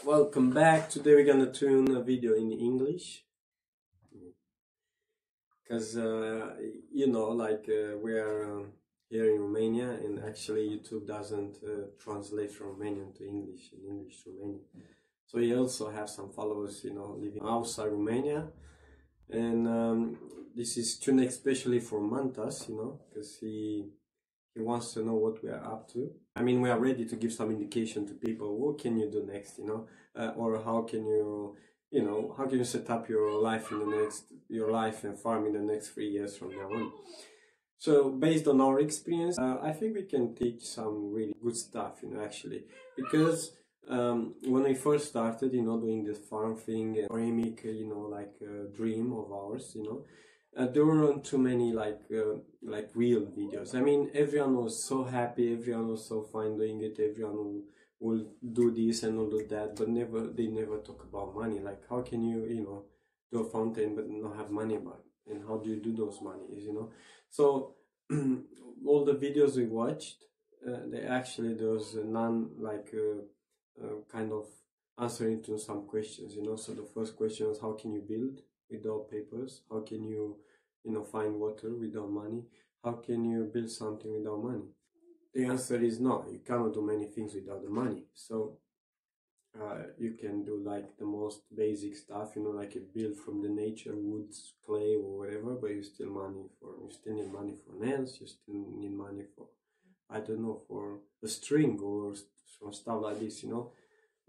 Welcome back. Today we're gonna tune a video in English because we are here in Romania, and actually YouTube doesn't translate from Romanian to English and English to Romanian. So we also have some followers, living outside Romania, and this is tuned especially for Mantas, because he wants to know what we are up to. I mean, we are ready to give some indication to people. What can you do next, or how can you, how can you set up your life your life and farm in the next 3 years from now on? So based on our experience, I think we can teach some really good stuff, actually, because when we first started, doing this farm thing, Remic, dream of ours, there weren't too many like real videos. I mean, everyone was so happy, everyone was so fine doing it, everyone will do this and will do that, but they never talk about money. Like, how can you, do a fountain but not have money about it? And how do you do those monies, So all the videos we watched, there was none kind of answering to some questions, So the first question was, how can you build without papers? How can you, find water without money? How can you build something without money? The answer is no. You cannot do many things without the money. So you can do like the most basic stuff, like you build from the nature, woods, clay, or whatever, but you still need money for nails. You still need money for, I don't know, for a string or some stuff like this,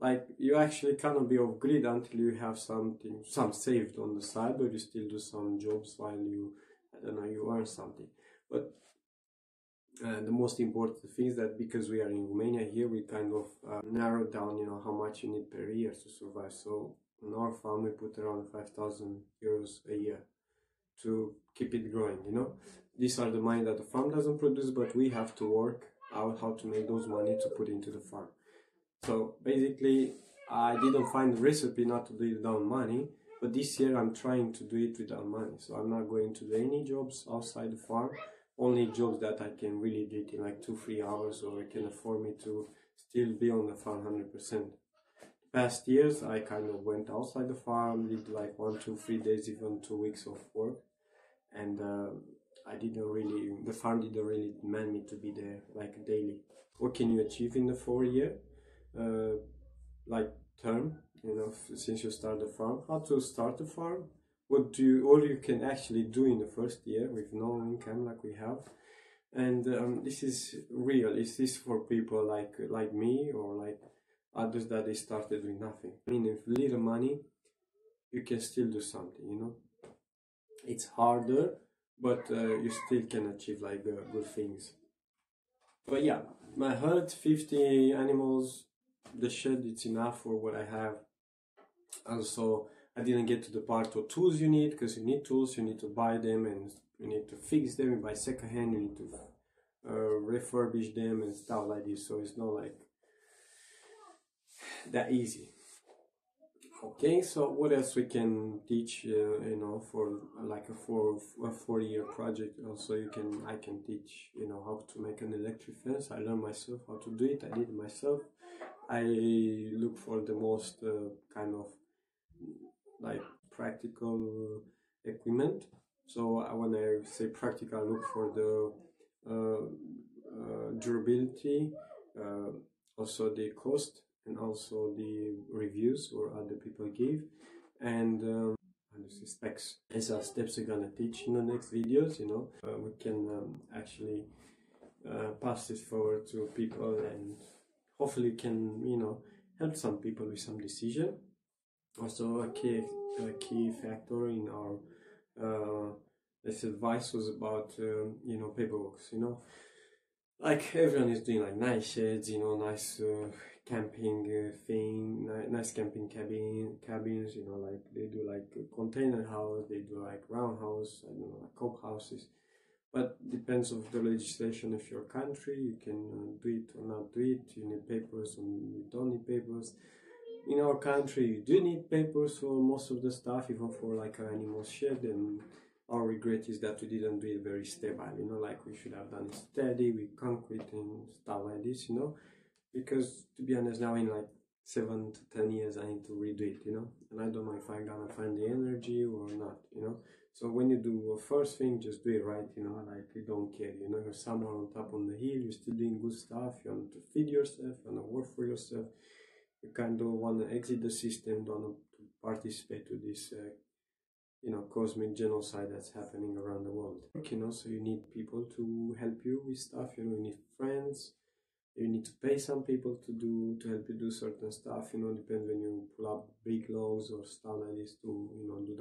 Like, you actually cannot be off grid until you have some saved on the side, but you still do some jobs while you earn something. But the most important thing is that because we are in Romania here, we kind of narrow down, how much you need per year to survive. So on our farm, we put around 5,000 euros a year to keep it growing, These are the money that the farm doesn't produce, but we have to work out how to make those money to put into the farm. So basically, I didn't find the recipe not to do it without money, but this year I'm trying to do it without money. So I'm not going to do any jobs outside the farm, only jobs that I can really do it in like 2-3 hours, or it can afford me to still be on the farm 100%. Past years, I kind of went outside the farm, did like 1, 2, 3 days, even 2 weeks of work, and the farm didn't really demand me to be there like daily. What can you achieve in the 4-year term, since you start the farm? How to start the farm, all you can actually do in the first year with no income like we have. And this is real. Is this for people like me, or like others that they started with nothing? I mean, with little money you can still do something, It's harder, but you still can achieve like good things. But yeah, my herd, 50 animals, the shed, it's enough for what I have. Also, I didn't get to the part of tools you need, because you need tools, you need to buy them, and you need to fix them. You buy secondhand, you need to refurbish them and stuff like this. So it's not like that easy. Okay, so what else we can teach, for like a 4-year project? Also, I can teach, how to make an electric fence. I learned myself how to do it. I did it myself. I look for the most kind of like practical equipment. So when I say practical, I look for the durability, also the cost, and also the reviews or other people give, and the specs. These are steps we're gonna teach in the next videos. We can actually pass this forward to people, and hopefully can help some people with some decision. Also, a key factor in our this advice was about paperwork. Like, everyone is doing like nice sheds, nice camping thing, nice camping cabins, like they do like a container house, they do like roundhouse, I don't know, like cob houses. But depends of the legislation of your country. You can do it or not do it. You need papers or you don't need papers. In our country, you do need papers for most of the stuff, even for like an animal shed. And our regret is that we didn't do it very stable, like we should have done it steady with concrete and stuff like this, because to be honest, now in like 7 to 10 years I need to redo it, you know, and I don't know if I'm gonna find the energy or not, you know. So when you do a first thing, just do it right, you know, like you don't care, you know, you're somewhere on top on the hill, you're still doing good stuff, you want to feed yourself, you want to work for yourself, you kind of want to exit the system, don't want to participate to this, you know, cosmic genocide that's happening around the world, you know. So you need people to help you with stuff, you know, you need friends, you need to pay some people to help you do certain stuff, you know, depends when you pull up big logs or stuff like this to, you know, do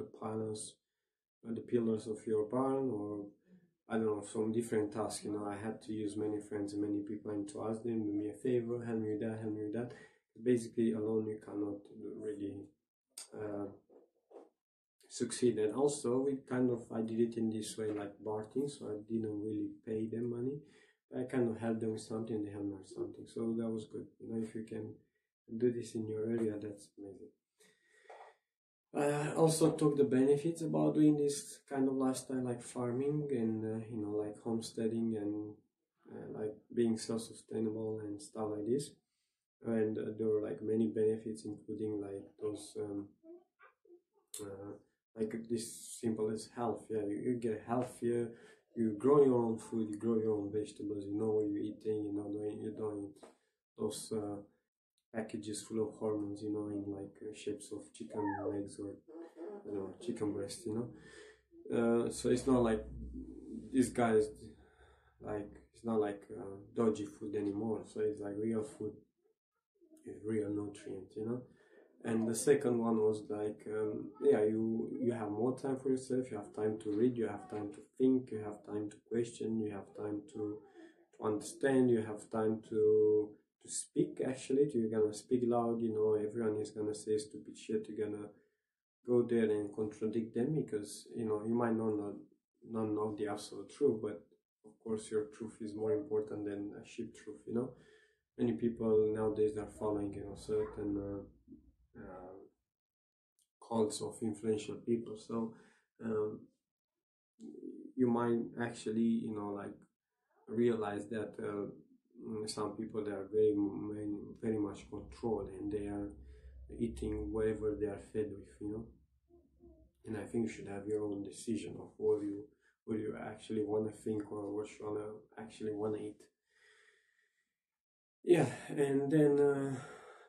the pillars of your barn, or I don't know, some different tasks, you know. I had to use many friends and many people and to ask them, do me a favor, help me with that, help me with that. Basically alone you cannot really succeed. And also I did it in this way, like bartering, so I didn't really pay them money. I kind of helped them with something and they helped me with something, so that was good, you know. If you can do this in your area, that's amazing. I also took the benefits about doing this kind of lifestyle, like farming and you know, like homesteading and like being self-sustainable and stuff like this. And there were like many benefits, including like those like this simple as health. Yeah, you get healthier, you grow your own food, you grow your own vegetables, you know what you're eating, you don't eat those packages full of hormones, you know, in like shapes of chicken legs or, you know, chicken breast, you know. So it's not like these guys, like, it's not like dodgy food anymore. So it's like real food with real nutrients, you know. And the second one was like, yeah, you have more time for yourself, you have time to read, you have time to think, you have time to question, you have time to understand, you have time to speak. Actually, you're gonna speak loud, you know, everyone is gonna say stupid shit, you're gonna go there and contradict them, because, you know, you might not know the absolute truth, but of course your truth is more important than a sheep truth, you know. Many people nowadays are following, you know, certain cults of influential people. So you might actually, you know, like realize that some people, they are very much controlled and they are eating whatever they are fed with, you know. And I think you should have your own decision of what you actually want to think or what you wanna actually want to eat. Yeah, and then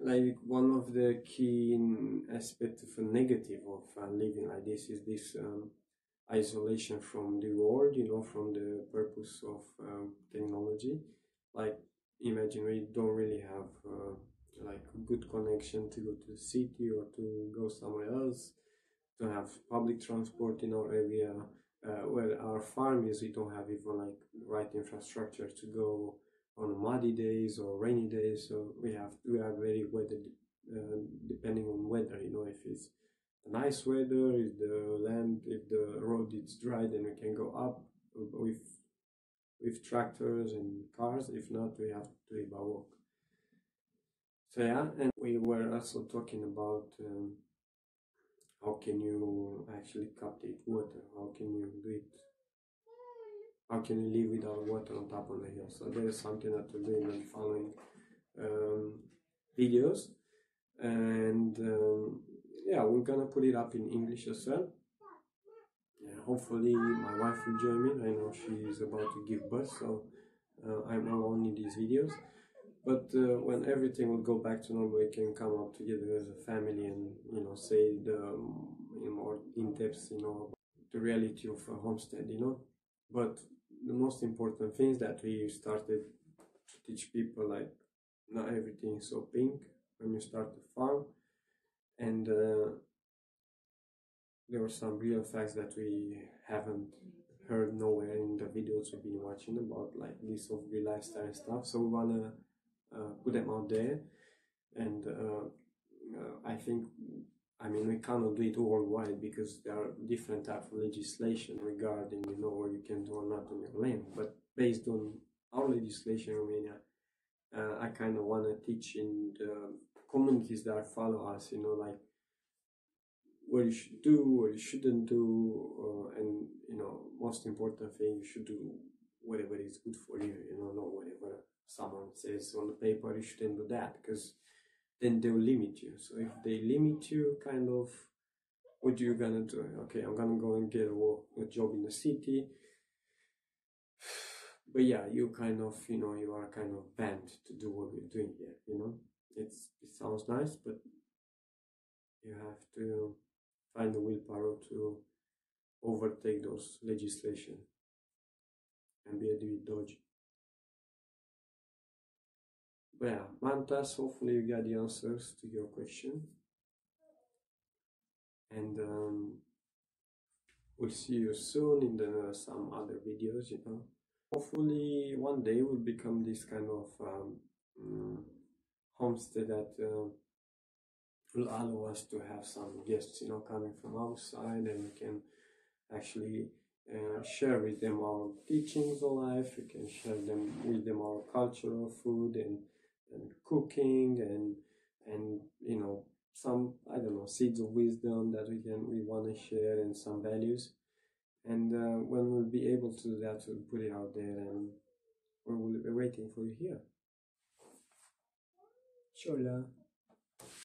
like one of the key aspects of a negative of living like this is this isolation from the world, you know, from the purpose of technology. Like, imagine we don't really have like a good connection to go to the city or to go somewhere else, to have public transport in our area. Where our farm is, we don't have even like right infrastructure to go on muddy days or rainy days. So we are very weather depending on weather, you know. If it's nice weather, if the road is dry, then we can go up with tractors and cars. If not, we have to do it by walk. So yeah, and we were also talking about how can you actually capture water? How can you do it? How can you live without water on top of the hill? So there is something that we're doing in the following videos, and yeah, we're gonna put it up in English as well. Yeah, hopefully my wife will join me. I know she's about to give birth, so I'm alone in these videos. But when everything will go back to normal, we can come up together as a family and, you know, say the more in depth, you know, the reality of a homestead, you know. But the most important thing is that we started to teach people, like, not everything is so pink when you start to farm, and there were some real facts that we haven't heard nowhere in the videos we've been watching about, like this of real lifestyle stuff. So we wanna put them out there, and I think, I mean, we cannot do it worldwide because there are different types of legislation regarding, you know, what you can do or not on your land. But based on our legislation in Romania, I kind of want to teach in the communities that follow us, you know, like what you should do, what you shouldn't do, and, you know, most important thing, you should do whatever is good for you, you know, not whatever someone says on the paper you shouldn't do that, because then they'll limit you. So if they limit you, kind of, what you gonna do? Okay, I'm gonna go and get a job in the city. But yeah, you kind of, you are kind of banned to do what we're doing here, it sounds nice, but you have to find the willpower to overtake those legislation and be a bit dodgy. But yeah, Mantas, hopefully you got the answers to your question. And we'll see you soon in some other videos, Hopefully one day we'll become this kind of homestead that will allow us to have some guests, coming from outside, and we can actually share with them our teachings of life. We can share with them our cultural food and cooking and some, I don't know, seeds of wisdom that we want to share, and some values. And when we'll be able to do that, we'll put it out there, and we'll be waiting for you here. Chola.